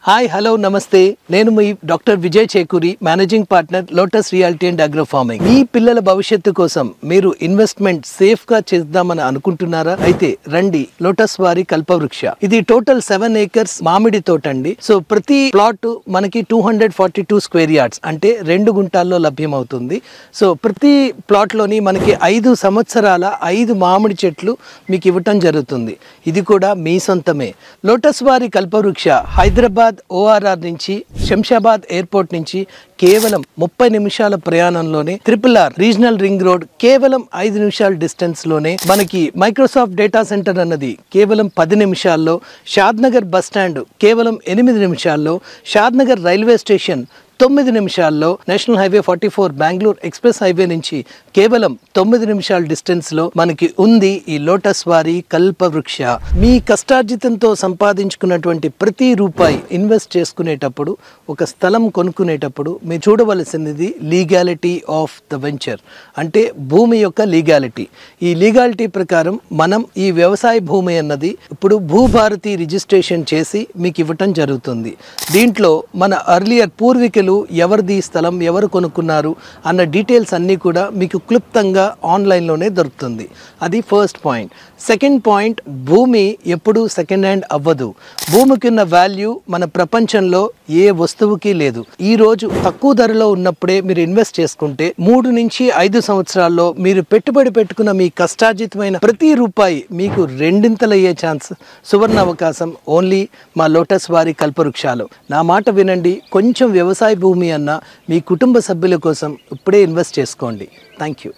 Hi hello నమస్తే నేను మీ doctor Vijay Chekuri managing partner Lotus reality and agro farming. మీ పిల్లల భవిష్యత్తు కోసం మీరు ఇన్వెస్ట్మెంట్ సేఫ్ గా చేద్దామని అనుకుంటున్నారా? అయితే రండి లోటస్ వారి కల్పవృక్ష. ఇది టోటల్ 7 acres మామిడి తోట అండి. సో ప్రతి ప్లాట్ మనకి 242 స్క్వేర్ యార్డ్స్ అంటే 2 గుంటాల్లో లభ్యమవుతుంది. సో ప్రతి ప్లాట్ లోని మనకి 5 సంవత్సరాల 5 మామిడి చెట్లు మీకు ఇవ్వటం జరుగుతుంది. ఇది కూడా మీ సొంతమే. లోటస్ వారి కల్పవృక్ష హైదరాబాద్ ORR నుంచి శంషాబాద్ ఎయిర్పోర్ట్ నుంచి కేవలం 30 నిమిషాల ప్రయాణంలోనే RRR రీజనల్ రింగ్ రోడ్ కేవలం 5 నిమిషాల డిస్టెన్స్ లోనే, మనకి మైక్రోసాఫ్ట్ డేటా సెంటర్ అన్నది కేవలం 10 నిమిషాల్లో, షాద్నగర్ బస్ స్టాండ్ కేవలం 8 నిమిషాల్లో, షాద్నగర్ రైల్వే స్టేషన్ 9 నిమిషాల్లో, national highway 44 Bengaluru express highway నుంచి కేవలం 9 నిమిషాల డిస్టెన్స్ లో మనకి ఉంది ఈ లోటస్ వారి కల్పవృక్ష. మీ కష్టార్జితంతో సంపాదించుకున్నటువంటి ప్రతి రూపాయి ఇన్వెస్ట్ చేసుకునేటప్పుడు, ఒక స్థలం కొనుక్కునేటప్పుడు మీరు చూడవలసినది లీగాలిటీ ఆఫ్ ద వెంచర్, అంటే భూమి యొక్క లీగాలిటీ. ఈ లీగాలిటీ ప్రకారం మనం ఈ వ్యవసాయ భూమి అన్నది ఇప్పుడు భూభారతి రిజిస్ట్రేషన్ చేసి మీకు ఇవ్వటం జరుగుతుంది. దీంట్లో మన అర్లియర్ పూర్వీకులు ఎవరిది స్థలం, ఎవరు కొనుక్కున్నారు అన్న డీటెయిల్స్ అన్నీ కూడా మీకు క్లుప్తంగా ఆన్లైన్లోనే దొరుకుతుంది. అది ఫస్ట్ పాయింట్. సెకండ్ పాయింట్, భూమి ఎప్పుడు సెకండ్ హ్యాండ్ అవ్వదు. భూమికి ఉన్న వాల్యూ మన ప్రపంచంలో ఏ వస్తువుకి లేదు. ఈ రోజు తక్కువ ధరలో ఉన్నప్పుడే మీరు ఇన్వెస్ట్ చేసుకుంటే 3 నుంచి 5 సంవత్సరాల్లో మీరు పెట్టుబడి పెట్టుకున్న మీ కష్టార్జితమైన ప్రతి రూపాయి మీకు రెండింతలయ్యే ఛాన్స్, సువర్ణ అవకాశం ఓన్లీ మా లోటస్ వారి కల్పవృక్షాలు. నా మాట వినండి, కొంచెం వ్యవసాయ భూమి అన్న మీ కుటుంబ సభ్యుల కోసం ఇప్పుడే ఇన్వెస్ట్ చేసుకోండి. Thank you.